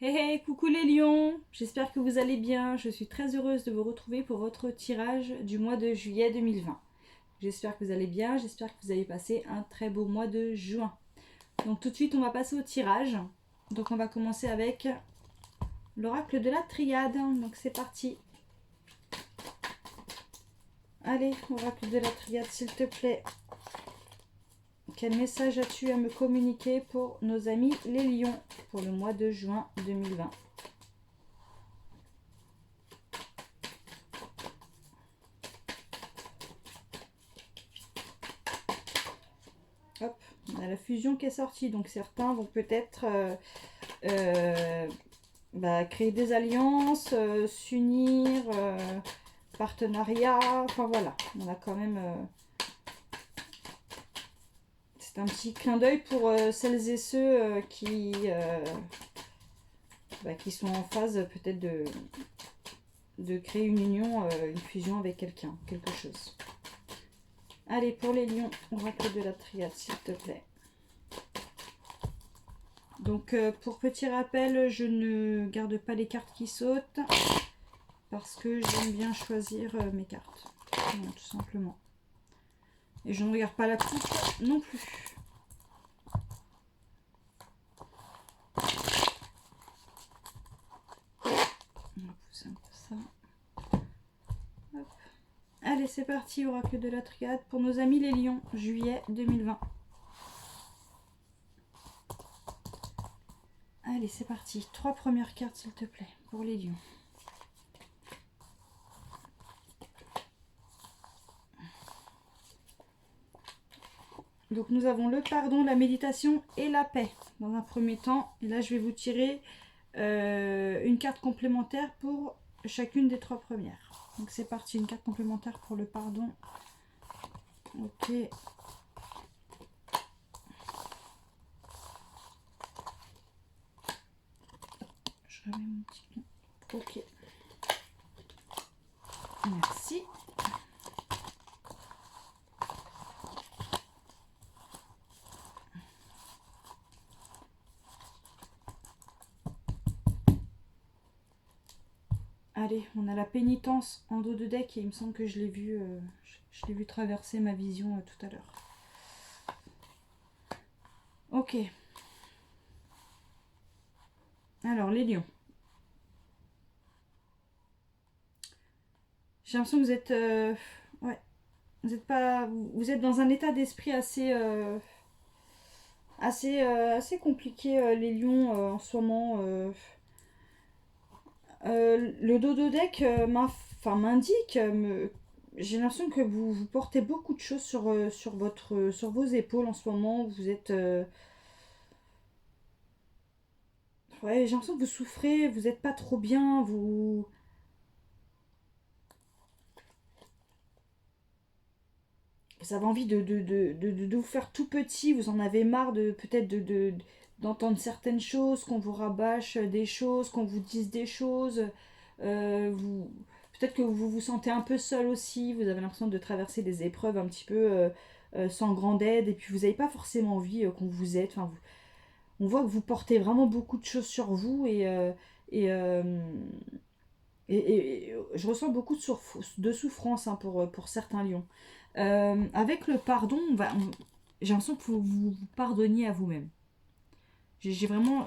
Hey hey, coucou les lions, j'espère que vous allez bien. Je suis très heureuse de vous retrouver pour votre tirage du mois de juillet 2020. J'espère que vous allez bien, j'espère que vous avez passé un très beau mois de juin. Donc tout de suite on va passer au tirage. Donc on va commencer avec l'oracle de la triade. Donc c'est parti. Allez, oracle de la triade s'il te plaît. Quel message as-tu à me communiquer pour nos amis les lions pour le mois de juin 2020? Hop, on a la fusion qui est sortie, donc certains vont peut-être euh, créer des alliances, s'unir, partenariat, enfin voilà, on a quand même... c'est un petit clin d'œil pour celles et ceux qui sont en phase peut-être de créer une union, une fusion avec quelqu'un, quelque chose. Allez, pour les lions, oracle de la triade, s'il te plaît. Donc, pour petit rappel, je ne garde pas les cartes qui sautent parce que j'aime bien choisir mes cartes. Voilà, tout simplement. Et je ne regarde pas la coupe non plus. On va pousser un peu ça. Hop. Allez, c'est parti, oracle de la triade pour nos amis les lions, juillet 2020. Allez, c'est parti. 3 premières cartes, s'il te plaît, pour les lions. Donc nous avons le pardon, la méditation et la paix dans un premier temps. Et là, je vais vous tirer une carte complémentaire pour chacune des 3 premières. Donc c'est parti, une carte complémentaire pour le pardon. Ok. Je remets mon petit nom. Ok. Merci. Allez, on a la pénitence en dos de deck et il me semble que je l'ai vu traverser ma vision tout à l'heure. Ok. Alors, les lions. J'ai l'impression que vous êtes... ouais. Vous êtes pas... Vous êtes dans un état d'esprit assez compliqué, les lions, en ce moment. Le dodo deck m'indique, j'ai l'impression que vous portez beaucoup de choses sur vos épaules en ce moment. Vous êtes... ouais, j'ai l'impression que vous souffrez, vous n'êtes pas trop bien, vous avez envie de vous faire tout petit, vous en avez marre de peut-être d'entendre certaines choses, qu'on vous rabâche des choses, qu'on vous dise des choses. Vous, peut-être que vous vous sentez un peu seul aussi, vous avez l'impression de traverser des épreuves un petit peu sans grande aide, et puis vous n'avez pas forcément envie qu'on vous aide. Enfin, on voit que vous portez vraiment beaucoup de choses sur vous et, euh, et je ressens beaucoup de souffrance, hein, pour certains lions. Avec le pardon, j'ai l'impression que vous pardonniez à vous-même. J'ai vraiment.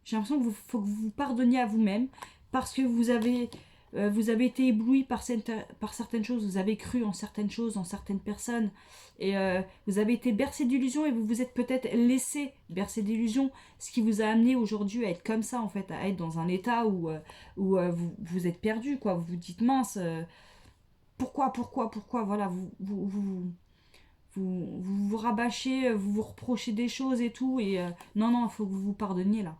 J'ai l'impression qu'il faut que vous vous pardonniez à vous-même parce que vous avez été ébloui par certaines choses, vous avez cru en certaines choses, en certaines personnes, et vous avez été bercé d'illusions et vous vous êtes peut-être laissé bercer d'illusions, ce qui vous a amené aujourd'hui à être comme ça, en fait, à être dans un état où vous êtes perdu, quoi. Vous vous dites, mince, pourquoi, voilà, vous rabâchez, vous vous reprochez des choses et tout, et non, il faut que vous vous pardonniez là.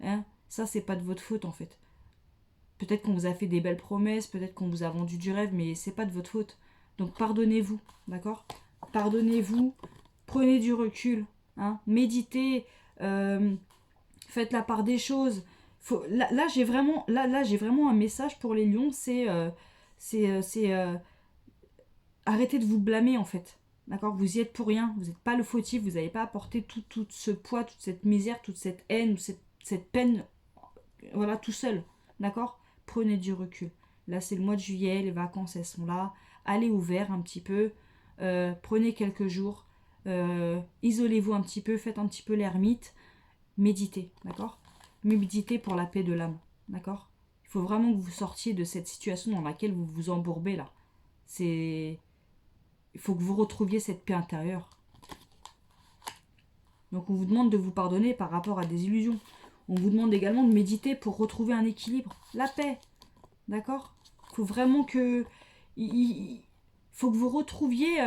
Hein, ça, c'est pas de votre faute en fait. Peut-être qu'on vous a fait des belles promesses, peut-être qu'on vous a vendu du rêve, mais c'est pas de votre faute. Donc pardonnez-vous, d'accord? Pardonnez-vous, prenez du recul, hein, méditez, euh, faites la part des choses. Là, j'ai vraiment un message pour les lions, c'est arrêtez de vous blâmer en fait. D'accord? Vous y êtes pour rien, vous n'êtes pas le fautif, vous n'avez pas apporté tout ce poids, toute cette misère, toute cette haine, cette peine, voilà, tout seul, d'accord? Prenez du recul. Là, c'est le mois de juillet, les vacances, elles sont là. Allez au vert un petit peu. Prenez quelques jours. Isolez-vous un petit peu, faites un petit peu l'ermite. Méditez, d'accord? Méditez pour la paix de l'âme, d'accord? Il faut vraiment que vous sortiez de cette situation dans laquelle vous vous embourbez là. Il faut que vous retrouviez cette paix intérieure. Donc on vous demande de vous pardonner par rapport à des illusions. On vous demande également de méditer pour retrouver un équilibre, la paix, d'accord? Il faut vraiment que... Il faut que vous retrouviez,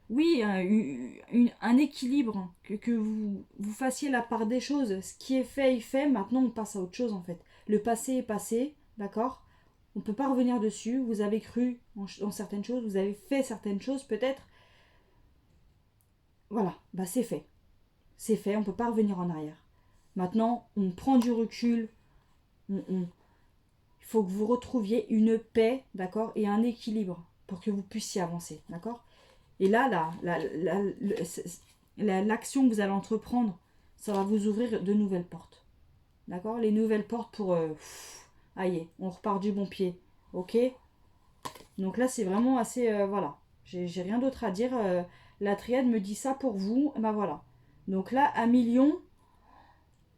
oui, un équilibre, que vous fassiez la part des choses. Ce qui est fait est fait, maintenant on passe à autre chose en fait. Le passé est passé, d'accord? On ne peut pas revenir dessus. Vous avez cru en certaines choses, vous avez fait certaines choses peut-être. Voilà, bah c'est fait. C'est fait, on ne peut pas revenir en arrière. Maintenant, on prend du recul. Il faut que vous retrouviez une paix, d'accord, et un équilibre pour que vous puissiez avancer, d'accord. Et là, l'action que vous allez entreprendre, ça va vous ouvrir de nouvelles portes, d'accord. Les nouvelles portes pour... allez, on repart du bon pied, ok. Donc là, c'est vraiment assez... voilà, j'ai rien d'autre à dire. La triade me dit ça pour vous, ben voilà. Donc là, à million,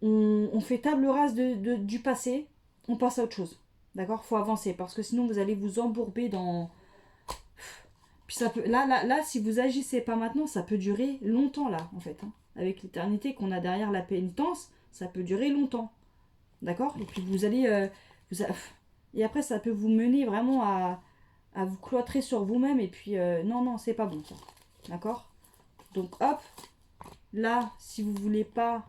on fait table rase du passé, on passe à autre chose. D'accord. Faut avancer parce que sinon vous allez vous embourber dans... Puis ça peut... Là, si vous agissez pas maintenant, ça peut durer longtemps là, en fait. Hein. Avec l'éternité qu'on a derrière la pénitence, ça peut durer longtemps. D'accord. Et puis vous allez... Et après, ça peut vous mener vraiment à vous cloîtrer sur vous-même. Et puis, non, c'est pas bon ça. D'accord. Donc hop, là, si vous voulez pas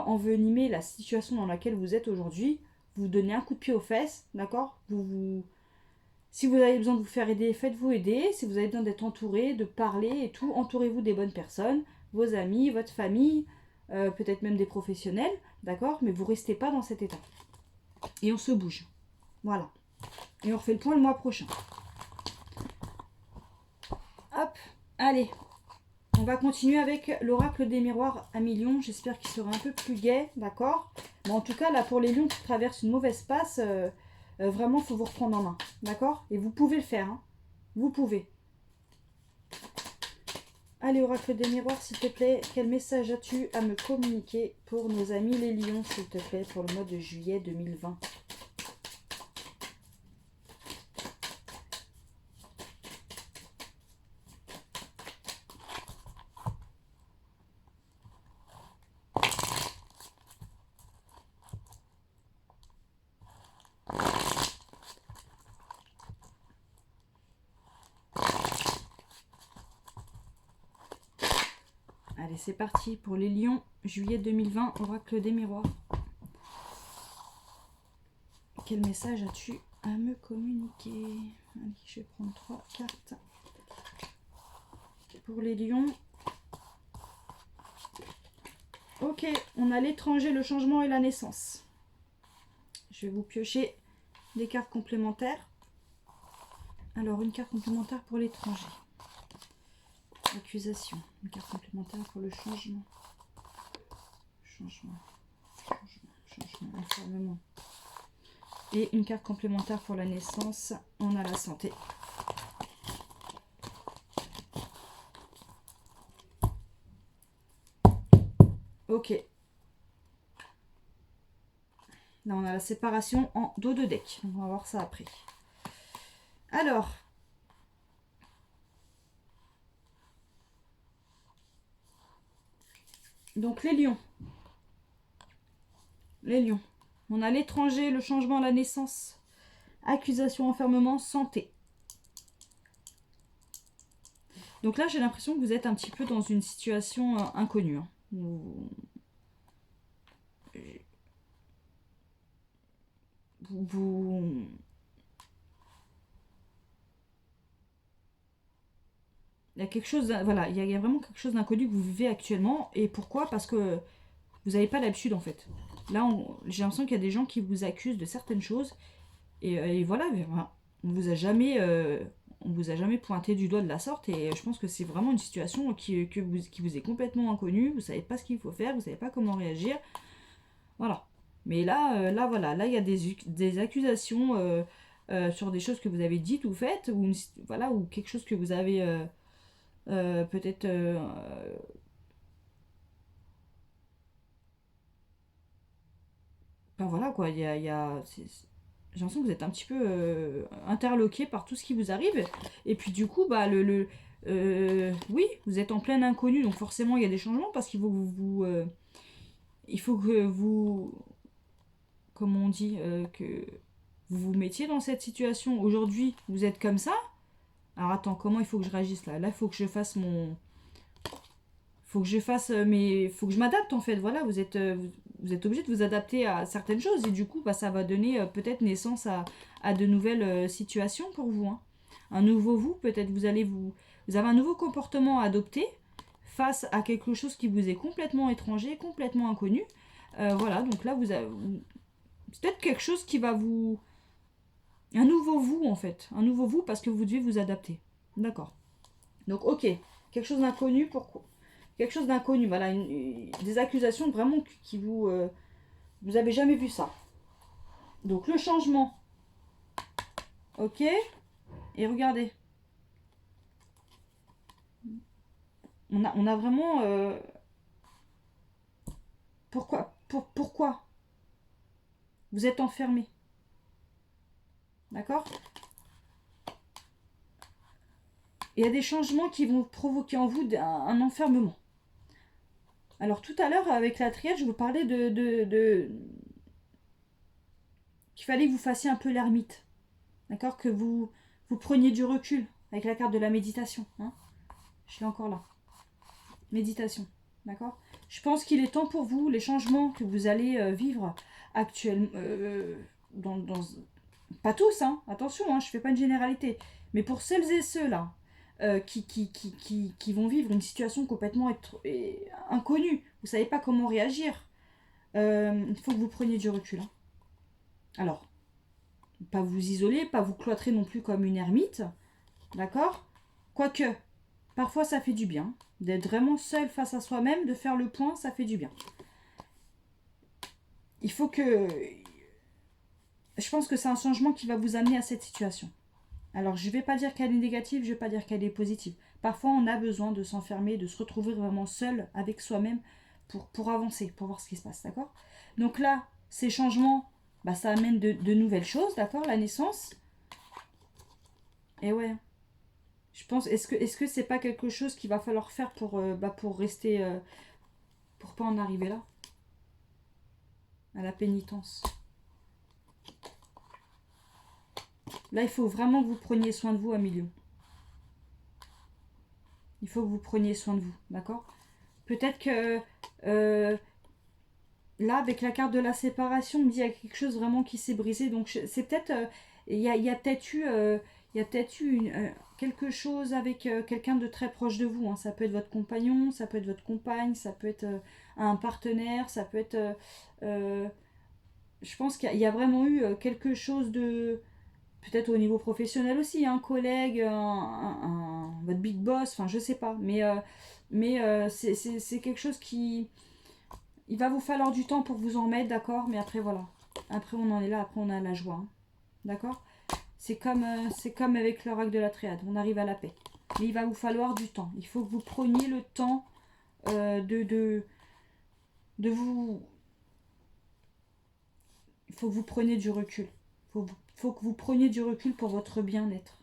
envenimer la situation dans laquelle vous êtes aujourd'hui, vous donnez un coup de pied aux fesses, d'accord. Si vous avez besoin de vous faire aider, faites-vous aider. Si vous avez besoin d'être entouré, de parler et tout, entourez-vous des bonnes personnes, vos amis, votre famille, peut-être même des professionnels, d'accord. Mais vous restez pas dans cet état. Et on se bouge. Voilà. Et on refait le point le mois prochain. Hop, allez. On va continuer avec l'oracle des miroirs à millions. J'espère qu'il sera un peu plus gai, d'accord. Mais en tout cas, là, pour les lions qui traversent une mauvaise passe, vraiment, il faut vous reprendre en main, d'accord. Et vous pouvez le faire, hein. Vous pouvez. Allez, oracle des miroirs, s'il te plaît, quel message as-tu à me communiquer pour nos amis les lions, s'il te plaît, pour le mois de juillet 2020? Allez, c'est parti pour les lions, juillet 2020, oracle des miroirs. Quel message as-tu à me communiquer? Allez, je vais prendre 3 cartes. Pour les lions. Ok, on a l'étranger, le changement et la naissance. Je vais vous piocher des cartes complémentaires. Alors, une carte complémentaire pour l'étranger. Accusation. Une carte complémentaire pour le changement. Changement, enfermement. Et une carte complémentaire pour la naissance. On a la santé. Ok. Là, on a la séparation en dos de deck. On va voir ça après. Alors. Donc, les lions. Les lions. On a l'étranger, le changement, la naissance. Accusation, enfermement, santé. Donc là, j'ai l'impression que vous êtes un petit peu dans une situation inconnue. Hein. Vous... Il y a quelque chose, voilà, il y a vraiment quelque chose d'inconnu que vous vivez actuellement. Et pourquoi? Parce que vous n'avez pas l'habitude en fait. Là, j'ai l'impression qu'il y a des gens qui vous accusent de certaines choses. Et voilà, on vous a jamais pointé du doigt de la sorte. Et je pense que c'est vraiment une situation qui vous est complètement inconnue. Vous savez pas ce qu'il faut faire, vous savez pas comment réagir. Voilà. Mais là, voilà, là, il y a des accusations sur des choses que vous avez dites ou faites, ou, voilà, ou quelque chose que vous avez peut-être... ben voilà, quoi, j'ai l'impression que vous êtes un petit peu interloqué par tout ce qui vous arrive. Et puis du coup, bah, oui, vous êtes en plein inconnu, donc forcément, il y a des changements parce qu'il faut que il faut que vous, comme on dit, que vous vous mettiez dans cette situation. Aujourd'hui, vous êtes comme ça. Alors attends, comment il faut que je réagisse là? Là, il faut que je fasse mon... Faut que je fasse mais faut que je m'adapte en fait. Voilà, vous êtes obligé de vous adapter à certaines choses et du coup, bah, ça va donner peut-être naissance à de nouvelles situations pour vous, hein. Un nouveau vous, peut-être vous avez un nouveau comportement à adopter face à quelque chose qui vous est complètement étranger, complètement inconnu. Voilà, donc là, c'est peut-être quelque chose qui va vous... Un nouveau vous en fait. Un nouveau vous parce que vous devez vous adapter. D'accord. Donc ok, quelque chose d'inconnu, pourquoi? Quelque chose d'inconnu, voilà, des accusations vraiment qui vous... vous avez jamais vu ça. Donc le changement, ok, et regardez, on a vraiment... pourquoi vous êtes enfermé, d'accord? Il y a des changements qui vont provoquer en vous un enfermement. Alors tout à l'heure, avec la triade, je vous parlais qu'il fallait que vous fassiez un peu l'ermite, d'accord? Que vous preniez du recul avec la carte de la méditation, hein. Je suis encore là. Méditation, d'accord? Je pense qu'il est temps pour vous, les changements que vous allez vivre actuellement, pas tous, hein, attention, hein, je ne fais pas une généralité, mais pour celles et ceux-là qui vont vivre une situation complètement inconnue, vous ne savez pas comment réagir, il faut que vous preniez du recul, hein. Alors, pas vous isoler, pas vous cloîtrer non plus comme une ermite, d'accord? Quoique, parfois ça fait du bien d'être vraiment seul face à soi-même, de faire le point, ça fait du bien. Il faut que... Je pense que c'est un changement qui va vous amener à cette situation. Alors je ne vais pas dire qu'elle est négative, je ne vais pas dire qu'elle est positive. Parfois on a besoin de s'enfermer, de se retrouver vraiment seul avec soi-même pour avancer, pour voir ce qui se passe, d'accord? Donc là, ces changements, bah, ça amène de nouvelles choses, d'accord? La naissance. Et ouais, je pense, est-ce que c'est pas quelque chose qu'il va falloir faire pour rester, pour pas en arriver là, à la pénitence? Là, il faut vraiment que vous preniez soin de vous, Amélio. Il faut que vous preniez soin de vous, d'accord? Peut-être que euh, là, avec la carte de la séparation, on me dit qu'il y a quelque chose vraiment qui s'est brisé. Donc, c'est peut-être. Il y a peut-être eu, quelque chose avec quelqu'un de très proche de vous, hein. Ça peut être votre compagnon, ça peut être votre compagne, ça peut être un partenaire, ça peut être. Euh, je pense qu'il y a vraiment eu quelque chose de peut-être au niveau professionnel aussi, un collègue, votre big boss, enfin je sais pas, mais c'est quelque chose qui... Il va vous falloir du temps pour vous en mettre, d'accord? Mais après voilà, après on en est là, après on a la joie, hein. D'accord? C'est comme avec l'oracle de la triade, on arrive à la paix. Mais il va vous falloir du temps, il faut que vous preniez le temps de vous... Il faut que vous preniez du recul. Faut que vous preniez du recul pour votre bien-être.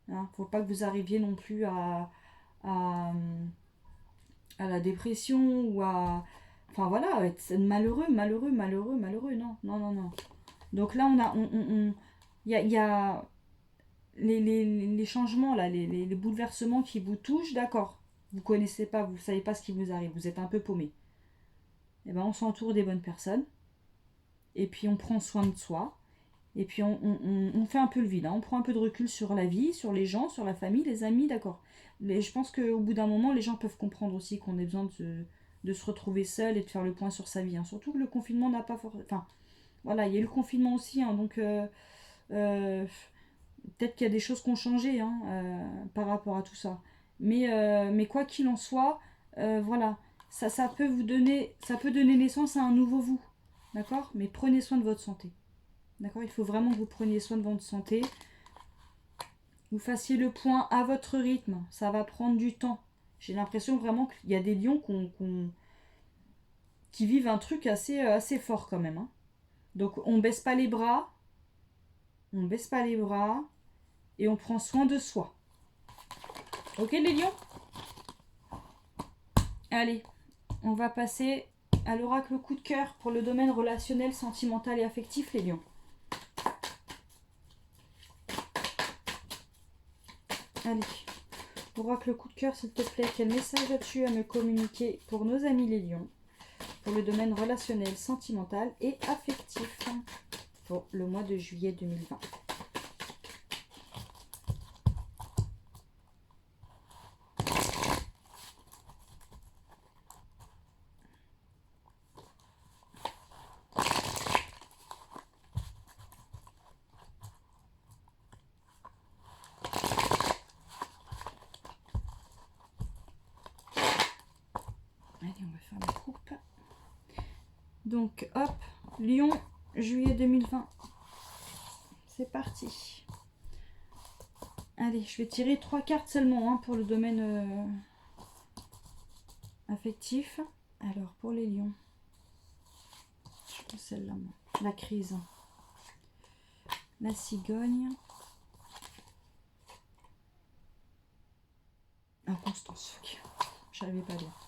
Hein, faut pas que vous arriviez non plus à, à la dépression ou à... Enfin voilà, être malheureux, malheureux, malheureux, malheureux. Non, non, non, non. Donc là, il y a les changements, là, les bouleversements qui vous touchent, d'accord. Vous connaissez pas, vous savez pas ce qui vous arrive, vous êtes un peu paumé. Et ben on s'entoure des bonnes personnes, et puis on prend soin de soi, et puis on fait un peu le vide, hein. On prend un peu de recul sur la vie, sur les gens, sur la famille, les amis, d'accord. Mais je pense qu'au bout d'un moment, les gens peuvent comprendre aussi qu'on a besoin de se retrouver seul et de faire le point sur sa vie, hein. Surtout que le confinement n'a pas forcément... Enfin, voilà, il y a eu le confinement aussi, hein, donc euh, peut-être qu'il y a des choses qui ont changé, hein, par rapport à tout ça. Mais quoi qu'il en soit, voilà, ça peut vous donner, ça peut donner naissance à un nouveau vous. D'accord? Mais prenez soin de votre santé. D'accord? Il faut vraiment que vous preniez soin de votre santé. Vous fassiez le point à votre rythme. Ça va prendre du temps. J'ai l'impression vraiment qu'il y a des lions qui vivent un truc assez fort quand même. Hein. Donc on baisse pas les bras. On baisse pas les bras. Et on prend soin de soi. Ok les lions? Allez, on va passer à l'oracle coup de cœur pour le domaine relationnel, sentimental et affectif, les lions. Allez, oracle coup de cœur, s'il te plaît, quel message as-tu à me communiquer pour nos amis les lions, pour le domaine relationnel, sentimental et affectif, pour le mois de juillet 2020. Allez, on va faire la coupe. Donc, hop, Lion, juillet 2020. C'est parti. Allez, je vais tirer 3 cartes seulement pour le domaine affectif. Alors, pour les lions, je prends celle-là, la crise, la cigogne, inconstance, fuck. J'arrivais pas à lire.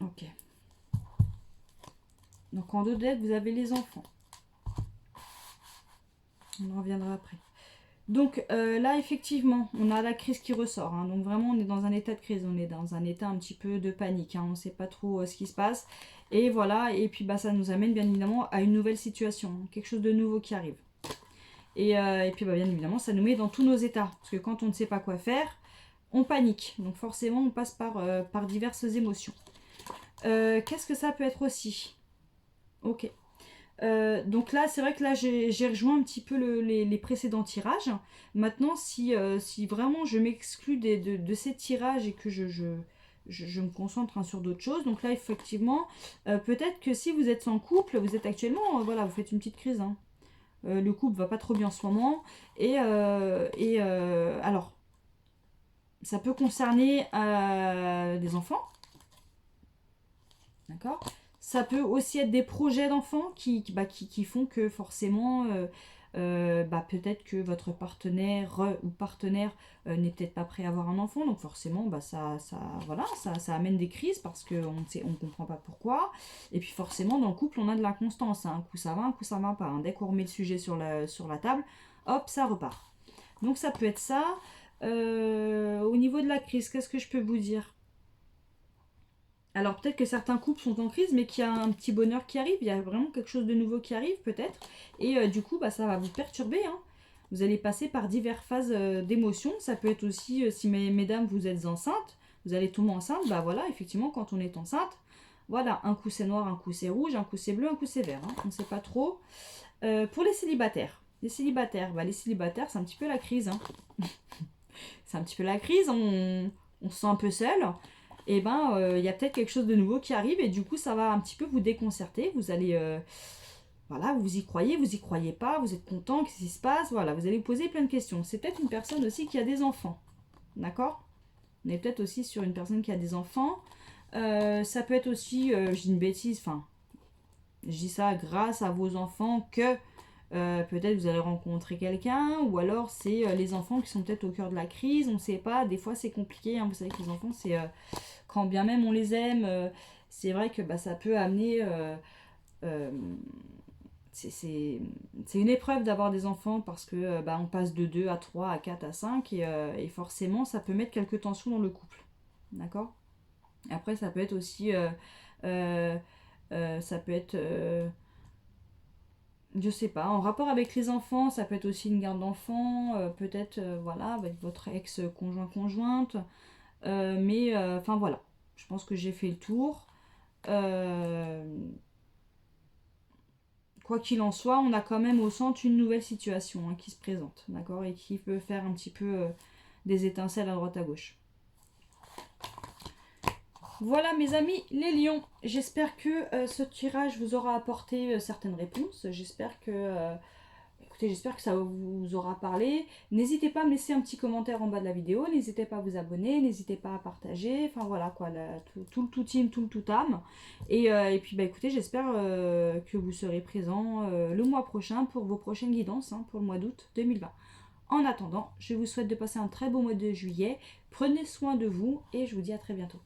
Ok. Donc en dos de lettres, vous avez les enfants. On en reviendra après. Donc là, effectivement, on a la crise qui ressort. Hein. Donc vraiment, on est dans un état de crise. On est dans un état un petit peu de panique. Hein. On ne sait pas trop ce qui se passe. Et voilà, et puis bah, ça nous amène bien évidemment à une nouvelle situation. Hein. Quelque chose de nouveau qui arrive. Et puis bah, bien évidemment, ça nous met dans tous nos états. Parce que quand on ne sait pas quoi faire, on panique. Donc forcément, on passe par diverses émotions. Qu'est-ce que ça peut être aussi? Ok. Donc là, c'est vrai que là, j'ai rejoint un petit peu les précédents tirages. Maintenant, si vraiment je m'exclus de ces tirages et que je me concentre sur d'autres choses, donc là, effectivement, peut-être que si vous êtes en couple, vous êtes actuellement, voilà, vous faites une petite crise. Hein. Le couple va pas trop bien en ce moment. Alors, ça peut concerner des enfants. D'accord? Ça peut aussi être des projets d'enfants qui font que forcément, peut-être que votre partenaire ou partenaire n'est peut-être pas prêt à avoir un enfant. Donc forcément, ça amène des crises parce qu'on ne comprend pas pourquoi. Et puis forcément, dans le couple, on a de l'inconstance. Hein. Un coup ça va, un coup ça va pas. Hein. Dès qu'on remet le sujet sur la table, hop, ça repart. Donc ça peut être ça. Au niveau de la crise, qu'est-ce que je peux vous dire? Alors peut-être que certains couples sont en crise, mais qu'il y a un petit bonheur qui arrive, il y a vraiment quelque chose de nouveau qui arrive peut-être, et du coup ça va vous perturber. Hein. Vous allez passer par diverses phases d'émotions. Ça peut être aussi, si mesdames vous êtes enceintes, vous allez tomber enceinte, bah voilà, effectivement quand on est enceinte, voilà, un coup c'est noir, un coup c'est rouge, un coup c'est bleu, un coup c'est vert, hein. On ne sait pas trop. Pour les célibataires, les célibataires c'est un petit peu la crise. Hein. C'est un petit peu la crise, on se sent un peu seul. Et y a peut-être quelque chose de nouveau qui arrive et du coup ça va un petit peu vous déconcerter. Vous allez voilà, vous y croyez pas, vous êtes content, qu'est-ce qui se passe, voilà, vous allez vous poser plein de questions. C'est peut-être une personne aussi qui a des enfants, d'accord? On est peut-être aussi sur une personne qui a des enfants. Ça peut être aussi, je dis une bêtise, enfin, je dis ça grâce à vos enfants que peut-être vous allez rencontrer quelqu'un, ou alors c'est les enfants qui sont peut-être au cœur de la crise, on ne sait pas, des fois c'est compliqué, hein, vous savez que les enfants c'est quand bien même on les aime, c'est vrai que ça peut amener euh, c'est une épreuve d'avoir des enfants parce que on passe de 2 à 3 à 4 à 5 et forcément ça peut mettre quelques tensions dans le couple, d'accord? Après ça peut être aussi euh, ça peut être je sais pas, en rapport avec les enfants, ça peut être aussi une garde d'enfants, peut-être voilà, avec votre ex-conjointe. Mais enfin voilà, je pense que j'ai fait le tour. Euh, Quoi qu'il en soit, on a quand même au centre une nouvelle situation qui se présente, d'accord, et qui peut faire un petit peu des étincelles à droite à gauche. Voilà mes amis les lions, j'espère que ce tirage vous aura apporté certaines réponses, j'espère que ça vous aura parlé. N'hésitez pas à me laisser un petit commentaire en bas de la vidéo, n'hésitez pas à vous abonner, n'hésitez pas à partager, enfin voilà quoi, tout le tout team, tout le tout âme. Et puis bah écoutez, j'espère que vous serez présents le mois prochain pour vos prochaines guidances, hein, pour le mois d'août 2020. En attendant, je vous souhaite de passer un très beau mois de juillet, prenez soin de vous et je vous dis à très bientôt.